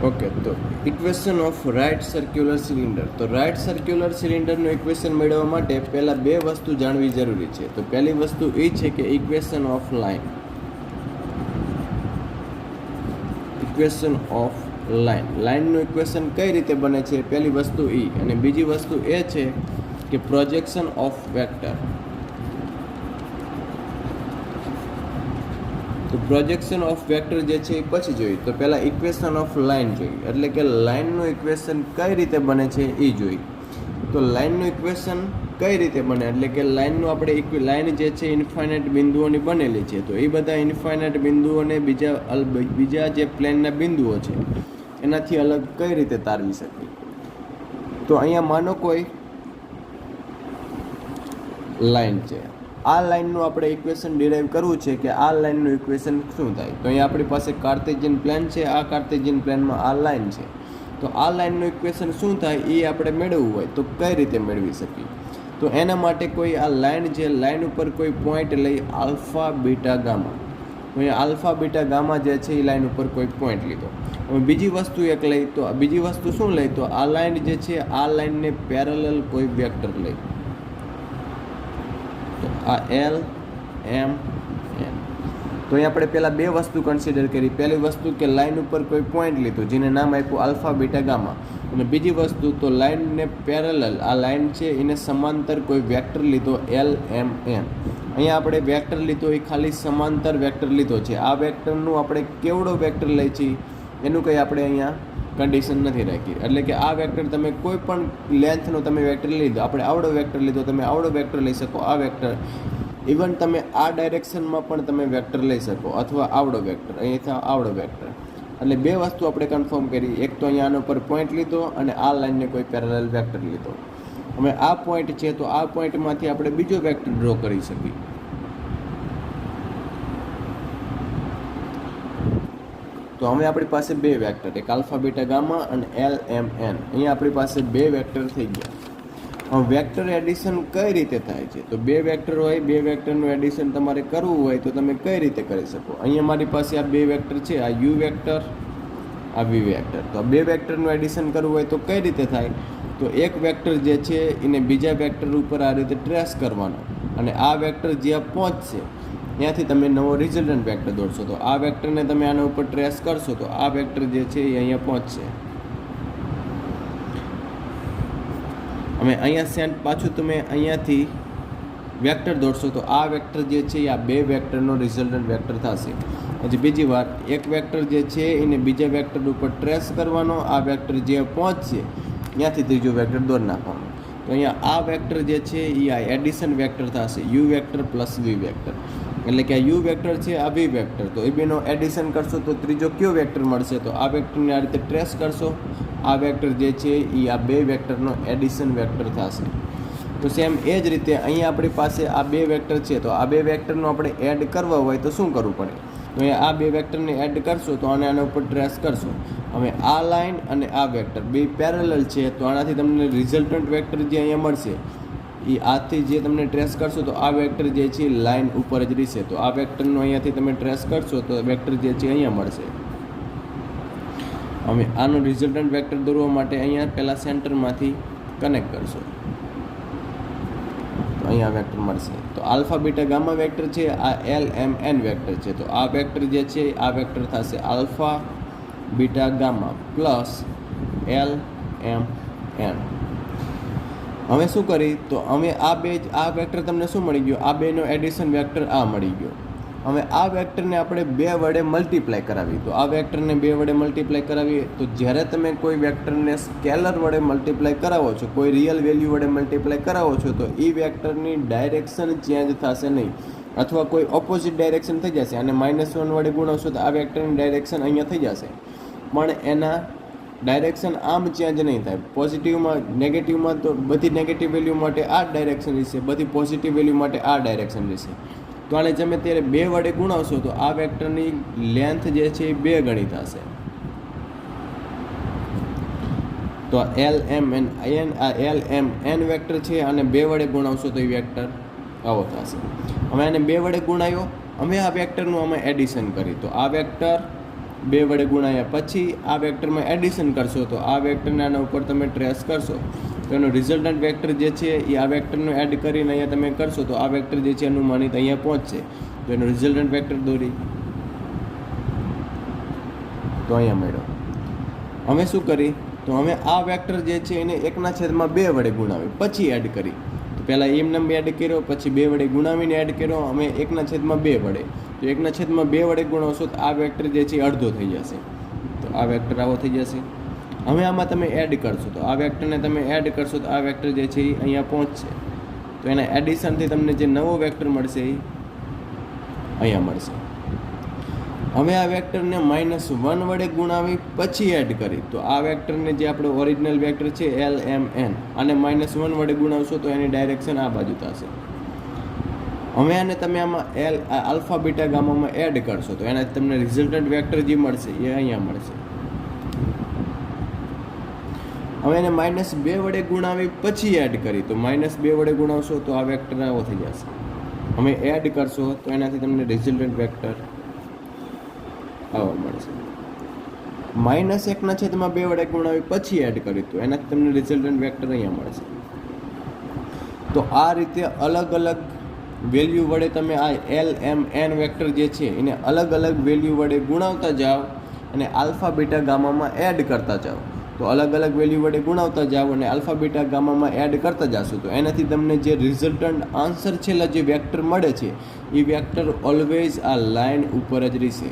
Okay, તો equation of right circular cylinder. તો right circular સિલિન્ડરનું ઇક્વેશન મેળવવા માટે પહેલાં બે વસ્તુ જાણવી જરૂરી છે. તો પહેલી વસ્તુ એ છે કે equation of line. Equation of line, લાઇનનું ઇક્વેશન કઈ રીતે બને છે પહેલી વસ્તુ એ. અને બીજી વસ્તુ એ છે કે પ્રોજેક્શન ઓફ વેક્ટર. તો પ્રોજેક્શન ઓફ વેક્ટર જે છે એ પછી જોઈએ. તો પહેલાં ઇક્વેશન ઓફ લાઇન જોઈએ, એટલે કે લાઇનનું ઇક્વેશન કઈ રીતે બને છે એ જોઈએ. તો લાઇનનું ઇક્વેશન કઈ રીતે બને, એટલે કે લાઇનનું આપણે લાઇન જે છે ઇન્ફાઇનાઇટ બિંદુઓની બનેલી છે. તો એ બધા ઇન્ફાઇનાઇટ બિંદુઓને બીજા જે પ્લેનના બિંદુઓ છે એનાથી અલગ કઈ રીતે તારવી શકીએ. તો અહીંયા માનો કોઈ લાઇન છે, આ લાઇનનું આપણે ઇક્વેશન ડિરાઈવ કરવું છે કે આ લાઇનનું ઇક્વેશન શું થાય. તો અહીંયા આપણી પાસે કાર્ટેશિયન પ્લેન છે, આ કાર્ટેશિયન પ્લેનમાં આ લાઇન છે. તો આ લાઇનનું ઇક્વેશન શું થાય એ આપણે મેળવવું હોય તો કઈ રીતે મેળવી શકીએ. તો એના માટે કોઈ આ લાઇન છે, લાઇન ઉપર કોઈ પોઈન્ટ લઈ આલ્ફા બીટા ગામા. અહીંયા આલ્ફા બીટા ગામા જે છે એ લાઇન ઉપર કોઈ પોઈન્ટ લીધો. હવે બીજી વસ્તુ એક લઈ, તો બીજી વસ્તુ શું લઈ, તો આ લાઇન જે છે આ લાઇનને પેરેલલ કોઈ વેક્ટર લઈ. તો આ એલ એમ એન. તો અહીં આપણે પહેલાં બે વસ્તુ કન્સિડર કરી. પહેલી વસ્તુ કે લાઇન ઉપર કોઈ પોઈન્ટ લીધું જેને નામ આપ્યું આલ્ફા બીટા ગામા. અને બીજી વસ્તુ તો લાઇનને પેરેલલ, આ લાઇન છે એને સમાંતર કોઈ વેક્ટર લીધો એલ એમ એન. અહીંયા આપણે વેક્ટર લીધો એ ખાલી સમાંતર વેક્ટર લીધો છે. આ વેક્ટરનું આપણે કેવડો વેક્ટર લઈ છીએ એનું કંઈ આપણે અહીંયા કન્ડિશન નથી રાખી. એટલે કે આ વેક્ટર તમે કોઈ પણ લેન્થનો તમે વેક્ટર લીધો, આપણે આવડો વેક્ટર લીધો, તમે આવડો વેક્ટર લઈ શકો. આ વેક્ટર ઇવન તમે આ ડાયરેક્શનમાં પણ તમે વેક્ટર લઈ શકો, અથવા આવડો વેક્ટર, અહીંથી આવડો વેક્ટર. એટલે બે વસ્તુ આપણે કન્ફર્મ કરી. એક તો અહીંયા આના ઉપર પોઈન્ટ લીધો અને આ લાઇનને કોઈ પેરેલલ વેક્ટર લીધો. હવે આ પોઈન્ટ છે તો આ પોઈન્ટમાંથી આપણે બીજો વેક્ટર ડ્રો કરી શકીએ. તો હવે આપણી પાસે બે વેક્ટર, એક આલ્ફા બીટા ગામા અને એલ એમ એન. અહીંયા આપણી પાસે બે વેક્ટર થઈ ગયા. હવે વેક્ટર એડિશન કઈ રીતે થાય છે. તો બે વેક્ટર હોય, બે વેક્ટરનું એડિશન તમારે કરવું હોય તો તમે કઈ રીતે કરી શકો. અહીંયા મારી પાસે આ બે વેક્ટર છે, આ યુ વેક્ટર, આ વી વેક્ટર. તો આ બે વેક્ટરનું એડિશન કરવું હોય તો કઈ રીતે થાય. તો એક વેક્ટર જે છે એને બીજા વેક્ટર ઉપર આ રીતે ટ્રેસ કરવાનો, અને આ વેક્ટર જ્યાં પહોંચશે ત્યાંથી તમે નવો રિઝલ્ટન્ટ વેક્ટર દોરશો. તો આ વેક્ટરને તમે આના ઉપર ટ્રેસ કરશો તો આ વેક્ટર જે છે એ અહીંયા પહોંચશે. હવે અહીંયા પાછું તમે અહીંયાથી વેક્ટર દોરશો તો આ વેક્ટર જે છે એ આ બે વેક્ટરનો રિઝલ્ટન્ટ વેક્ટર થશે. પછી બીજી વાર એક વેક્ટર જે છે એને બીજા વેક્ટર ઉપર ટ્રેસ કરવાનો, આ વેક્ટર જે પહોંચશે ત્યાંથી ત્રીજો વેક્ટર દોરી નાખવાનો. તો અહીંયા આ વેક્ટર જે છે એ આ એડિશન વેક્ટર થશે, U vector plus V vector. એટલે કે આ યુ વેક્ટર છે, આ વી વેક્ટર. તો એ બેનો એડિશન કરશો તો ત્રીજો કયો વેક્ટર મળશે. તો આ વેક્ટરને આ રીતે ટ્રેસ કરશો, આ વેક્ટર જે છે એ આ બે વેક્ટરનો એડિશન વેક્ટર થશે. તો સેમ એ જ રીતે અહીંયા આપણી પાસે આ બે વેક્ટર છે, તો આ બે વેક્ટરનો આપણે એડ કરવા હોય તો શું કરવું પડે. તો અહીંયા આ બે વેક્ટરને એડ કરશો તો આના ઉપર ટ્રેસ કરશો. હવે આ લાઇન અને આ વેક્ટર બે પેરેલલ છે, તો આનાથી તમને રિઝલ્ટન્ટ વેક્ટર જે અહીંયા મળશે એ આથી જે તમને ટ્રેસ કરશો તો આ વેક્ટર જે છે લાઇન ઉપર જ રહેશે. તો આ વેક્ટરનો અહીંયાથી તમે ટ્રેસ કરશો તો વેક્ટર જે છે અહીંયા મળશે. હવે આનો રિઝલ્ટન્ટ વેક્ટર દોરવા માટે અહીંયા પહેલાં સેન્ટરમાંથી કનેક્ટ કરશો તો અહીંયા વેક્ટર મળશે. તો આલ્ફા બીટા ગામા વેક્ટર છે, આ એલ એમ એન વેક્ટર છે. તો આ વેક્ટર જે છે આ વેક્ટર થશે alpha beta gamma plus L M N. હવે શું કરી, તો હવે આ વેક્ટર તમને શું મળી ગયો, આ બેનો એડિશન વેક્ટર આ મળી ગયો. હવે આ વેક્ટરને આપણે બે વડે મલ્ટીપ્લાય કરાવી. તો આ વેક્ટરને બે વડે મલ્ટીપ્લાય કરાવીએ તો જ્યારે તમે કોઈ વેક્ટરને સ્કેલર વડે મલ્ટીપ્લાય કરાવો છો, કોઈ રિયલ વેલ્યુ વડે મલ્ટીપ્લાય કરાવો છો, તો એ વેક્ટરની ડાયરેક્શન ચેન્જ થશે નહીં, અથવા કોઈ ઓપોઝિટ ડાયરેક્શન થઈ જશે. અને -1 વડે ગુણાવશો તો આ વેક્ટરની ડાયરેક્શન અહીંયા થઈ જશે, પણ એના ડાયરેક્શન આમ ચેન્જ નહીં થાય. પોઝિટિવમાં નેગેટિવમાં તો બધી નેગેટિવ વેલ્યુ માટે આ ડાયરેક્શન રહેશે, બધી પોઝિટિવ વેલ્યુ માટે આ ડાયરેક્શન રહેશે. તો આને તમે ત્યારે બે વડે ગુણાવશો તો આ વેક્ટરની લેન્થ જે છે એ બે ગણી થશે. તો એલ એમ એન આ એલ એમ એન વેક્ટર છે, અને બે વડે ગુણાવશો તો એ વેક્ટર આવો થશે. હવે આને બે વડે ગુણાયો, અમે આ વેક્ટરનું અમે એડિશન કરી. તો આ વેક્ટર 2 વડે ગુણાયા પછી આ વેક્ટરમાં એડિશન કરશો તો આ વેક્ટરને આના ઉપર તમે ટ્રેસ કરશો તો એનો રિઝલ્ટન્ટ વેક્ટર જે છે એ આ વેક્ટરનું એડ કરીને અહીંયા તમે કરશો તો આ વેક્ટર જે છે અનુમાનિત અહીંયા પહોંચશે. તો એનો રિઝલ્ટન્ટ વેક્ટર દોરી તો અહીંયા મળ્યો. અમે શું કરી તો અમે આ વેક્ટર જે છે એને 1/2 વડે ગુણાવી પછી એડ કરી. તો પહેલાં એમ એડ કર્યો પછી 2 વડે ગુણાવીને એડ કર્યો અમે 1/2 વડે. તો 1/2 વડે ગુણાવશો તો આ વેક્ટર જે છે અડધો થઈ જશે. તો આ વેક્ટર આવો થઈ જશે. હવે આમાં તમે એડ કરશો તો આ વેક્ટરને તમે એડ કરશો તો આ વેક્ટર જે છે એ અહીંયા પહોંચશે. તો એના એડિશનથી તમને જે નવો વેક્ટર મળશે એ અહીંયા મળશે. હવે આ વેક્ટરને -1 વડે ગુણાવી પછી એડ કરી તો આ વેક્ટરને જે આપણો ઓરિજિનલ વેક્ટર છે LMN આને -1 વડે ગુણાવશો તો એની ડાયરેક્શન આ બાજુ થશે. હવે આને તમે આમાં આલ્ફા બીટા ગામામાં એડ કરશો તો એનાથી તમને રિઝલ્ટન્ટ વેક્ટર જે મળશે એ અહીંયા મળશે. હવે એને -2 વડે ગુણાવી પછી એડ કરી તો -2 વડે ગુણાવશો તો આ વેક્ટર આવો થઈ જશે. હવે એડ કરશો તો એનાથી તમને રિઝલ્ટન્ટ વેક્ટર આવો મળશે. -1/2 વડે ગુણાવી પછી એડ કરી તો એનાથી તમને રિઝલ્ટન્ટ વેક્ટર અહીંયા મળશે. તો આ રીતે અલગ અલગ વેલ્યુ વડે તમે આ LMN વેક્ટર જે છે એને અલગ અલગ વેલ્યુ વડે ગુણાવતા જાઓ અને આલ્ફા બીટા ગામામાં એડ કરતા જાઓ. તો અલગ અલગ વેલ્યુ વડે ગુણાવતા જાઓ અને આલ્ફા બીટા ગામામાં એડ કરતા જશો તો એનાથી તમને જે રિઝલ્ટન્ટ આન્સર છેલ્લા જે વેક્ટર મળે છે એ વેક્ટર ઓલવેઝ આ લાઇન ઉપર જ રહેશે.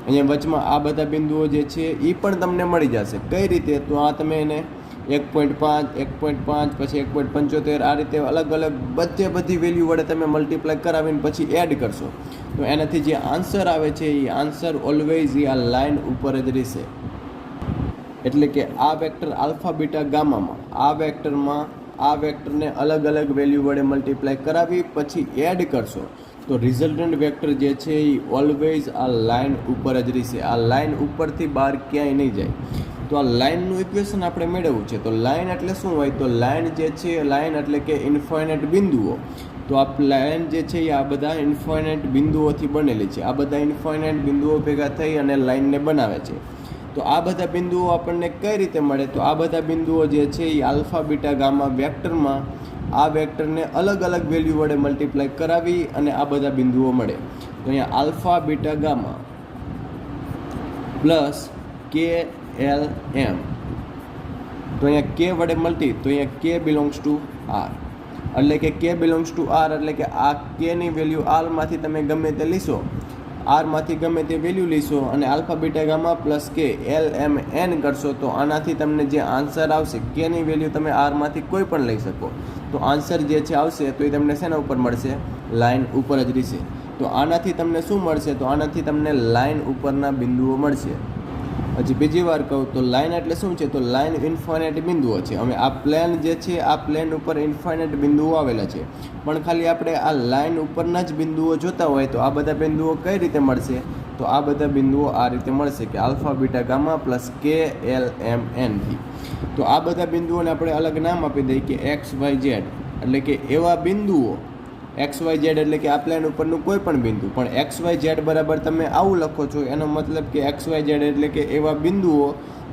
અહીંયા વચમાં આ બધા બિંદુઓ જે છે એ પણ તમને મળી જશે. કઈ રીતે? તો આ તમે એને 1.5 1.5 પછી 1.75 આ રીતે અલગ અલગ બધી વેલ્યુ વડે તમે મલ્ટીપ્લાય કરાવીને પછી એડ કરશો તો એનાથી જે આન્સર આવે છે એ આન્સર ઓલવેઝ આ લાઇન ઉપર જ રહેશે. એટલે કે આ વેક્ટર આલ્ફા બીટા ગામામાં આ વેક્ટરમાં આ વેક્ટરને અલગ અલગ વેલ્યુ વડે મલ્ટીપ્લાય કરાવી પછી એડ કરશો તો રિઝલ્ટન્ટ વેક્ટર જે છે એ ઓલવેઝ આ લાઇન ઉપર જ રહેશે. આ લાઇન ઉપરથી બહાર ક્યાંય નહીં જાય. તો આ લાઇનનું ઇક્વેશન આપણે મેળવવું છે. તો લાઇન એટલે શું હોય? તો લાઇન જે છે લાઇન એટલે કે ઇન્ફાઇનાઇટ બિંદુઓ. તો આ લાઇન જે છે એ આ બધા ઇન્ફાઇનાઇટ બિંદુઓથી બનેલી છે. આ બધા ઇન્ફાઇનાઇટ બિંદુઓ ભેગા થઈ અને લાઇનને બનાવે છે. તો આ બધા બિંદુઓ આપણને કઈ રીતે મળે? તો આ બધા બિંદુઓ જે છે એ આલ્ફા બીટા ગામા વેક્ટરમાં આ વેક્ટરને અલગ અલગ વેલ્યુ વડે મલ્ટીપ્લાય કરાવી અને આ બધા બિંદુઓ મળે. તો અહીંયા alpha beta gamma plus KLM તો અહીંયા K વડે મલ્ટી તો અહીંયા K બિલોંગ્સ ટુ R એટલે કે K બિલોંગ્સ ટુ R એટલે કે આ K ની વેલ્યુ R માંથી તમે ગમે તે લીશો R માંથી ગમે તે વેલ્યુ લીશો અને alpha beta gamma plus K LMN કરશો તો આનાથી તમને જે આન્સર આવશે K ની વેલ્યુ તમે R માંથી કોઈ પણ લઈ શકો તો આન્સર જે છે આવશે તો એ તમને શેના ઉપર મળશે? લાઇન ઉપર જ રહેશે. તો આનાથી તમને શું મળશે? તો આનાથી તમને લાઇન ઉપરના બિંદુઓ મળશે. હજી બીજી વાર કહું તો લાઇન એટલે શું છે? તો લાઇન ઇન્ફાઇનાઇટ બિંદુઓ છે. હવે આ પ્લેન જે છે આ પ્લેન ઉપર ઇન્ફાઇનાઇટ બિંદુઓ આવેલા છે પણ ખાલી આપણે આ લાઇન ઉપરના જ બિંદુઓ જોતા હોય તો આ બધા બિંદુઓ કઈ રીતે મળશે? તો આ બધા બિંદુઓ આ રીતે મળશે કે alpha beta gamma plus KLMN થી. તો આ બધા બિંદુઓને આપણે અલગ નામ આપી દઈએ કે XYZ એટલે કે એવા બિંદુઓ XYZ એટલે કે આ પ્લેન ઉપરનું કોઈ પણ બિંદુ પણ XYZ બરાબર તમે આવું લખો છો એનો મતલબ કે XYZ એટલે કે એવા બિંદુઓ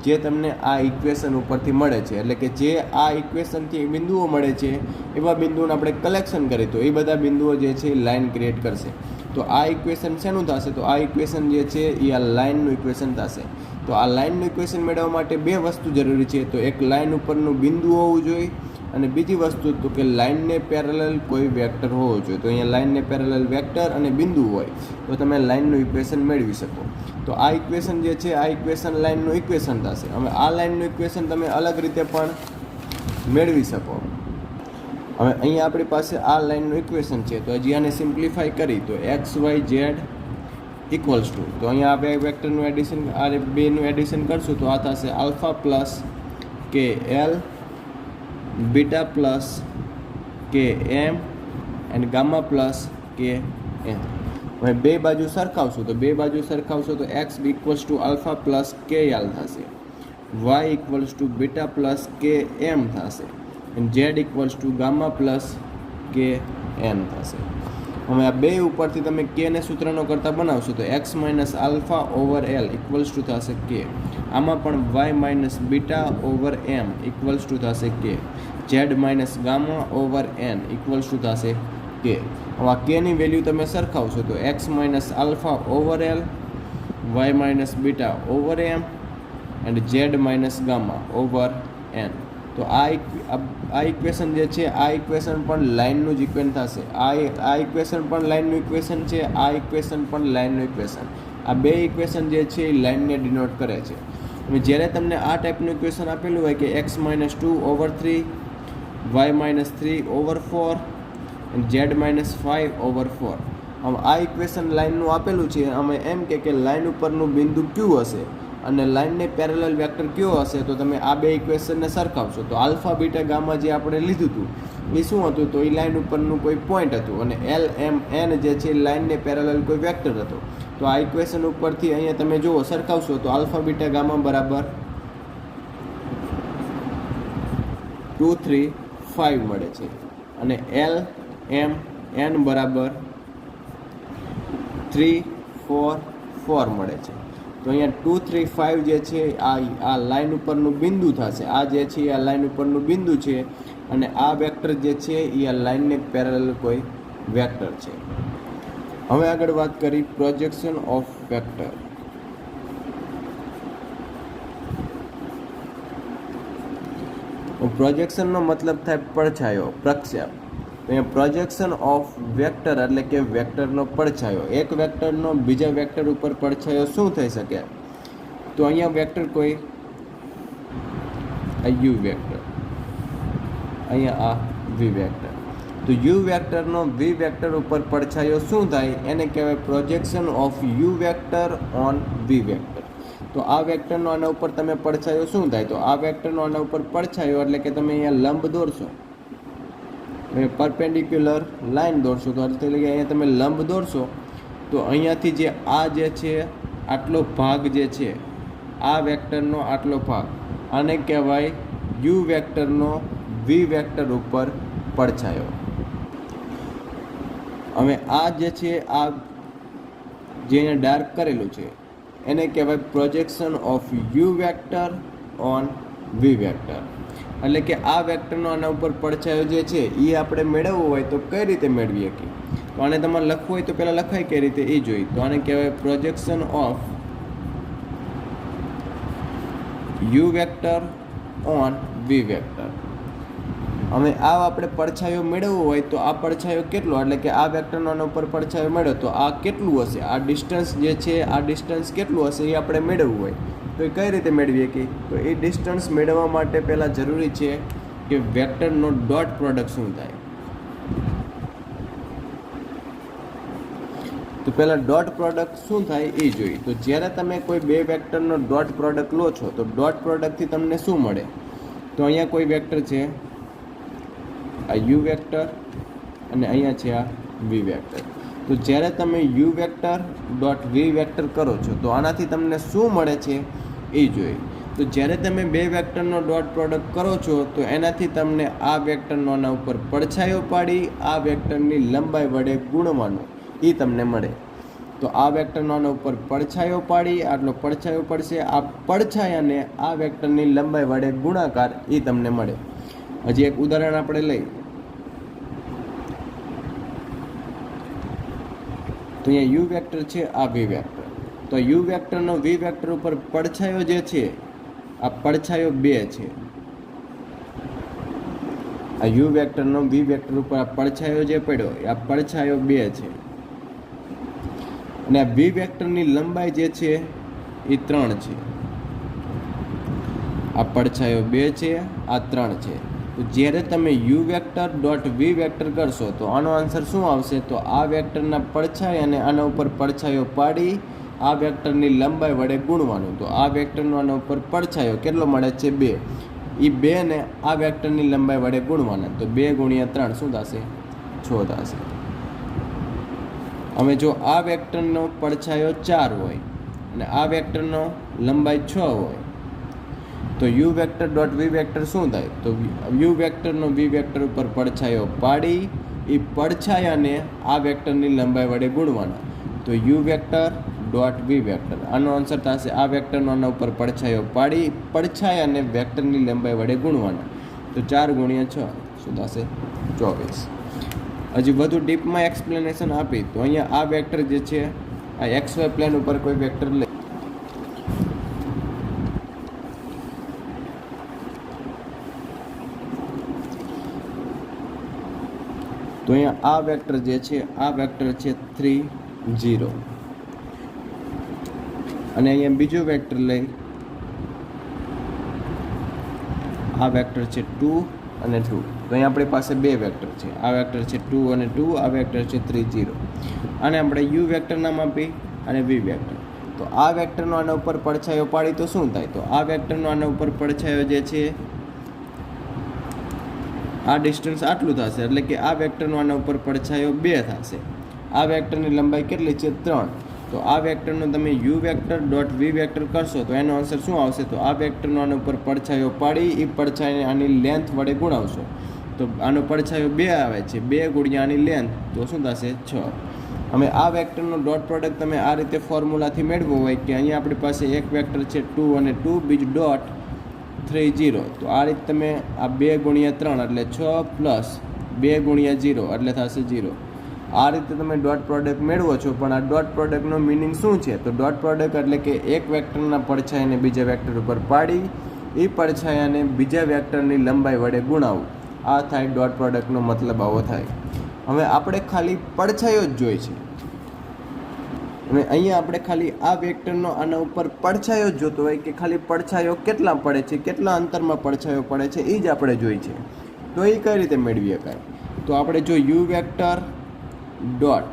જે તમને આ ઇક્વેશન ઉપરથી મળે છે એટલે કે જે આ ઇક્વેશનથી બિંદુઓ મળે છે એવા બિંદુઓને આપણે કલેક્શન કરીએ તો એ બધા બિંદુઓ જે છે એ લાઇન ક્રિએટ કરશે. તો આ ઇક્વેશન શેનું થશે? તો આ ઇક્વેશન જે છે એ આ લાઇનનું ઇક્વેશન થશે. તો આ લાઇનનું ઇક્વેશન મેળવવા માટે બે વસ્તુ જરૂરી છે. તો એક લાઇન ઉપરનું બિંદુ હોવું જોઈએ અને બીજી વસ્તુ તો કે લાઇનને પેરેલલ કોઈ વેક્ટર હોવો જોઈએ. તો અહીંયા લાઇનને પેરેલલ વેક્ટર અને બિંદુ હોય તો તમે લાઇનનું ઇક્વેશન મેળવી શકો. તો આ ઇક્વેશન જે છે આ ઇક્વેશન લાઇનનું ઇક્વેશન થશે. હવે આ લાઇનનું ઇક્વેશન તમે અલગ રીતે પણ મેળવી શકો. હવે અહીંયા આપણી પાસે આ લાઇનનું ઇક્વેશન છે તો હજી આને સિમ્પ્લિફાય કરી તો XYZ ઇક્વલ્સ ટુ તો અહીંયા આ બે વેક્ટરનું એડિશન આ બેનું એડિશન કરશું તો આ થશે alpha plus KL beta plus KM and gamma plus KM. હવે બે બાજુ સરખાવશું તો X equals to alpha plus KL થશે, Y equals to beta plus KM થશે and Z equals to gamma plus KN થશે. હવે આ બે ઉપરથી તમે કે ને સૂત્રનો કરતા બનાવશો તો X minus alpha over L equals to થશે કે. આમાં પણ Y minus beta over M equals to થશે K. Z minus gamma over N equals to થશે કે. હવે આ કેની વેલ્યુ તમે સરખાવશો તો X minus alpha over L, Y minus beta over M and Z minus gamma over N. તો આ ઇક્વેશન જે છે આ ઇક્વેશન પણ લાઇનનું જ ઇક્વેશન થશે. આ ઇક્વેશન પણ લાઇનનું ઇક્વેશન છે, આ ઇક્વેશન પણ લાઇનનું ઇક્વેશન. આ બે ઇક્વેશન જે છે એ લાઇનને ડિનોટ કરે છે. હવે જ્યારે તમને આ ટાઈપનું ઇક્વેશન આપેલું હોય કે X minus 2 over 3, Y minus 3 over 4 અને ઝેડ માઇનસ 5 ઓવર 4. હવે આ ઇક્વેશન લાઇનનું આપેલું છે. અમે એમ કે લાઇન ઉપરનું બિંદુ ક્યુ હશે અને લાઇનને પેરેલલ વેક્ટર કયો હશે તો તમે આ બે ઇક્વેશનને સરખાવશો તો આલ્ફા બીટા ગામા જે આપણે લીધું હતું એ શું હતું તો એ લાઇન ઉપરનું કોઈ પોઈન્ટ હતું અને એલ એમ એન જે છે લાઇનને પેરેલલ કોઈ વેક્ટર હતો. તો આ ઇક્વેશન ઉપરથી અહીંયા તમે જુઓ સરખાવશો તો આલ્ફા બીટા ગામા બરાબર 2 3 5 મળે છે અને એલ એમ એન બરાબર 3 4 4 મળે છે. તો અહીંયા 2 3 5 જે છે આ લાઇન ઉપરનું બિંદુ થશે. આ જે છે આ લાઇન ઉપરનું બિંદુ છે અને આ વેક્ટર જે છે એ આ લાઇનને પેરેલલ કોઈ વેક્ટર છે. હવે આગળ વાત કરી પ્રોજેક્શન ઓફ વેક્ટર. પ્રોજેક્શનનો મતલબ થાય પડછાયો, પ્રક્ષેપ. અહીંયા પ્રોજેક્શન ઓફ વેક્ટર એટલે કે વેક્ટરનો પડછાયો. એક વેક્ટરનો બીજા વેક્ટર ઉપર પડછાયો શું થઈ શકે તો અહીંયા વેક્ટર કોઈ આ યુ વેક્ટર, અહીંયા આ વી વેક્ટર. તો યુ વેક્ટરનો વી વેક્ટર ઉપર પડછાયો શું થાય એને કહેવાય projection of U vector on V vector. તો આ વેક્ટરનો આના ઉપર તમે પડછાયો શું થાય તો આ વેક્ટરનો આના ઉપર પડછાયો એટલે કે તમે અહીંયા લંબ દોરશો, પરપેન્ડિક્યુલર લાઇન દોરશો તો એટલે કે અહીંયા તમે લંબ દોરશો તો અહીંયાથી જે આ જે છે આટલો ભાગ જે છે આ વેક્ટરનો આટલો ભાગ આને કહેવાય યુ વેક્ટરનો વી વેક્ટર ઉપર પડછાયો. હવે આ જે છે આ જે અહીંયા ડાર્ક કરેલું છે એને કહેવાય projection of U vector on V vector. એટલે કે આ વેક્ટરનો આના ઉપર પડછાયો જે છે એ આપણે મેળવવો હોય તો કઈ રીતે મેળવી શકીએ તો આને તમારે લખવું હોય તો પહેલાં લખાય કઈ રીતે એ જોઈ. તો આને કહેવાય projection of U vector on V vector. હવે આ આપણે પડછાયો મેળવવો હોય તો આ પડછાયો કેટલો એટલે કે આ વેક્ટરનો આના ઉપર પડછાયો મેળવ્યો તો આ કેટલું હશે, આ ડિસ્ટન્સ જે છે આ ડિસ્ટન્સ કેટલું હશે એ આપણે મેળવવું હોય તો એ કઈ રીતે મેળવીએ કે તો એ ડિસ્ટન્સ મેળવવા માટે પહેલાં જરૂરી છે કે વેક્ટરનો ડોટ પ્રોડક્ટ શું થાય. તો પહેલાં ડોટ પ્રોડક્ટ શું થાય એ જોઈએ. તો જ્યારે તમે કોઈ બે વેક્ટરનો ડોટ પ્રોડક્ટ લો છો તો ડોટ પ્રોડક્ટથી તમને શું મળે તો અહીંયા કોઈ વેક્ટર છે આ યુ વેક્ટર અને અહીંયા છે આ વી વેક્ટર. તો જ્યારે તમે U vector dot V vector કરો છો તો આનાથી તમને શું મળે છે એ જોઈએ. તો જ્યારે તમે બે વેક્ટરનો ડોટ પ્રોડક્ટ કરો છો તો એનાથી તમને આ વેક્ટરનો આના ઉપર પડછાયો પાડી આ વેક્ટરની લંબાઈ વડે ગુણવાનું એ તમને મળે. તો આ વેક્ટરનો આના ઉપર પડછાયો પાડી આટલો પડછાયો પડશે, આ પડછાયાને આ વેક્ટરની લંબાઈ વડે ગુણાકાર એ તમને મળે. હજી એક ઉદાહરણ આપણે લઈ તો અહીંયા યુ વેક્ટર છે આ વી વેક્ટર. તો યુ વેક્ટરનો વી વેક્ટર ઉપર પડછાયો જે છે આ પડછાયો 2 છે. આ યુ વેક્ટરનો વી વેક્ટર ઉપર આ પડછાયો જે પડ્યો આ પડછાયો 2 છે અને આ વી વેક્ટરની લંબાઈ જે છે એ 3 છે. આ પડછાયો 2 છે, આ 3 છે. તો જ્યારે તમે U vector dot V vector કરશો તો આનો આન્સર શું આવશે તો આ વેક્ટરના પડછાયાને આના ઉપર પડછાયો પાડી આ વેક્ટરની લંબાઈ વડે ગુણવાનું. તો આ વેક્ટરનો આના ઉપર પડછાયો કેટલો મળે છે 2, એ 2 ને આ વેક્ટરની લંબાઈ વડે ગુણવાના. તો 2 ગુણ્યા 3 શું થશે 6 થશે. હવે જો આ વેક્ટરનો પડછાયો 4 હોય અને આ વેક્ટરનો લંબાઈ 6 હોય તો U vector dot V vector શું થાય તો યુ વેક્ટરનો વી વેક્ટર ઉપર પડછાયો પાડી એ પડછાયાને આ વેક્ટરની લંબાઈ વડે ગુણવાના. તો U vector dot V vector, આનો આન્સર થશે આ વેક્ટરનો આના ઉપર પડછાયો પાડી પડછાયાને વેક્ટરની લંબાઈ વડે ગુણવાના. તો 4 ગુણ્યા 6 શું થશે 24. હજી વધુ ડીપમાં એક્સપ્લેનેશન આપી તો અહીંયા આ વેક્ટર જે છે આ એક્સ વાય પ્લેન ઉપર કોઈ વેક્ટર લે તો અહીંયા આ વેક્ટર જે છે આ વેક્ટર છે 3 0 અને અહીંયા બીજો વેક્ટર લઈ આ વેક્ટર છે 2 અને 2. તો અહીંયા આપણી પાસે બે વેક્ટર છે, આ વેક્ટર છે 2 અને 2, આ વેક્ટર છે 3 0. અને આપણે યુ વેક્ટર નામ આપી અને વી વેક્ટર. તો આ વેક્ટરનો આના ઉપર પડછાયો પાડી તો શું થાય? તો આ વેક્ટરનો આના ઉપર પડછાયો જે છે આ ડિસ્ટન્સ આટલું થશે, એટલે કે આ વેક્ટરનો આના ઉપર પડછાયો 2 થશે. આ વેક્ટરની લંબાઈ કેટલી છે 3. તો આ વેક્ટરનો તમે U vector dot V vector કરશો તો એનો આન્સર શું આવશે? તો આ વેક્ટરનો આના ઉપર પડછાયો પાડી એ પડછાયાને આની લેન્થ વડે ગુણાવશો તો આનો પડછાયો 2 આવે છે, 2 ગુણ્યા આની લેન્થ તો શું થશે 6. હવે આ વેક્ટરનો ડોટ પ્રોડક્ટ તમે આ રીતે ફોર્મ્યુલાથી મેળવવો હોય કે અહીંયા આપણી પાસે એક વેક્ટર છે 2 અને 2, બીજું ડોટ 3 0. તો આ રીતે તમે આ 2 ગુણ્યા 3 એટલે 6 પ્લસ 2 ગુણ્યા 0 એટલે થશે 0. આ રીતે તમે ડોટ પ્રોડક્ટ મેળવો છો. પણ આ ડોટ પ્રોડક્ટનો મિનિંગ શું છે? તો ડોટ પ્રોડક્ટ એટલે કે એક વેક્ટરના પડછાયાને બીજા વેક્ટર ઉપર પાડી એ પડછાયાને બીજા વેક્ટરની લંબાઈ વડે ગુણાવવું, આ થાય ડોટ પ્રોડક્ટનો મતલબ આવો થાય. હવે આપણે ખાલી પડછાયો જ જોઈ છે અને અહીંયા આપણે ખાલી આ વેક્ટરનો આના ઉપર પડછાયો જ જોતો હોય કે ખાલી પડછાયો કેટલા પડે છે, કેટલા અંતરમાં પડછાયો પડે છે એ જ આપણે જોઈ છે. તો એ કઈ રીતે મેળવી શકાય? તો આપણે જો U vector dot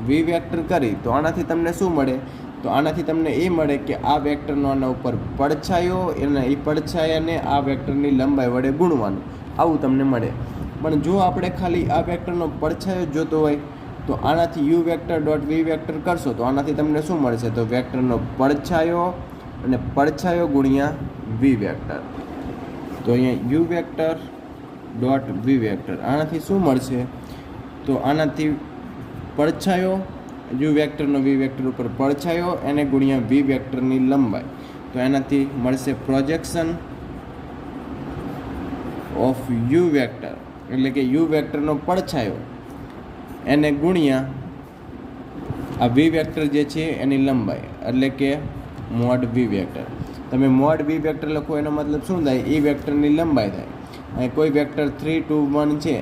V vector કરી તો આનાથી તમને શું મળે? તો આનાથી તમને એ મળે કે આ વેક્ટરનો આના ઉપર પડછાયો અને એ પડછાયાને આ વેક્ટરની લંબાઈ વડે ગુણવાનું, આવું તમને મળે. પણ જો આપણે ખાલી આ વેક્ટરનો પડછાયો જ જોતો હોય તો આનાથી U vector dot V vector કરશો તો આનાથી તમને શું મળશે? તો વેક્ટરનો પડછાયો અને પડછાયો ગુણ્યા વી વેક્ટર. તો અહીંયા U vector dot V vector આનાથી શું મળશે? તો આનાથી પડછાયો યુ વેક્ટરનો વી વેક્ટર ઉપર પડછાયો એને ગુણ્યા વી વેક્ટરની લંબાઈ, તો એનાથી મળશે પ્રોજેક્શન ઓફ યુ વેક્ટર એટલે કે યુ વેક્ટરનો પડછાયો એને ગુણ્યા આ વી વેક્ટર જે છે એની લંબાઈ એટલે કે મોડ વી વેક્ટર. તમે મોડ વી વેક્ટર લખો એનો મતલબ શું થાય? એ વેક્ટરની લંબાઈ થાય. અહીં કોઈ વેક્ટર 3 2 1 છે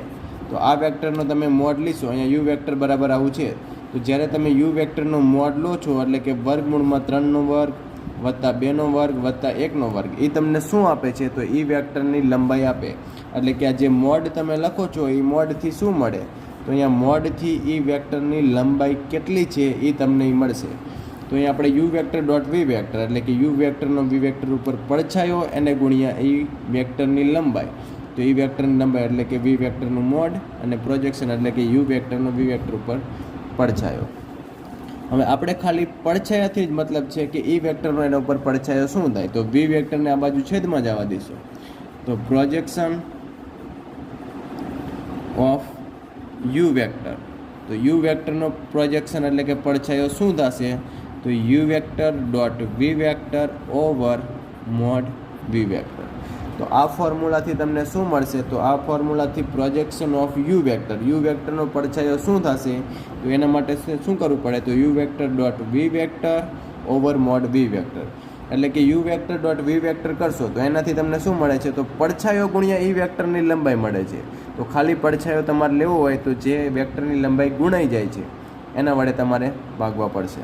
તો આ વેક્ટરનો તમે મોડ લીશો, અહીંયા યુ વેક્ટર બરાબર આવું છે. તો જ્યારે તમે યુ વેક્ટરનો મોડ લો છો એટલે કે વર્ગમૂળમાં 3નો વર્ગ વત્તા 2નો વર્ગ વત્તા 1નો વર્ગ એ તમને શું આપે છે? તો એ વેક્ટરની લંબાઈ આપે. એટલે કે આ જે મોડ તમે લખો છો એ મોડથી શું મળે? તો અહીંયા મોડથી એ વેક્ટરની લંબાઈ કેટલી છે એ તમને મળશે. તો અહીંયા આપણે U vector dot V vector એટલે કે યુ વેક્ટરનો વી વેક્ટર ઉપર પડછાયો એને ગુણ્યા એ વેક્ટરની લંબાઈ, તો એ વેક્ટરની લંબાઈ એટલે કે વી વેક્ટરનું મોડ અને પ્રોજેક્શન એટલે કે યુ વેક્ટરનો વી વેક્ટર ઉપર પડછાયો. હવે આપણે ખાલી પડછાયાથી જ મતલબ છે કે એ વેક્ટરનો એના ઉપર પડછાયો શું થાય? તો વી વેક્ટરને આ બાજુ છેદમાં જવા દઈશું તો પ્રોજેક્શન ઓફ યુ વેક્ટર, તો યુ વેક્ટરનો પ્રોજેક્શન એટલે કે પડછાયો શું થશે? તો U vector dot V vector over mod V vector. તો આ ફોર્મ્યુલાથી તમને શું મળશે? તો આ ફોર્મ્યુલાથી પ્રોજેક્શન ઓફ યુ વેક્ટરનો પડછાયો શું થશે? તો એના માટે શું કરવું પડે? તો U vector dot V vector over mod V vector એટલે કે U vector dot V vector કરશો તો એનાથી તમને શું મળે છે? તો પડછાયો ગુણ્યા એ વેક્ટરની લંબાઈ મળે છે. તો ખાલી પડછાયો તમારે લેવો હોય તો જે વેક્ટરની લંબાઈ ગુણાઈ જાય છે એના વડે તમારે ભાગવા પડશે.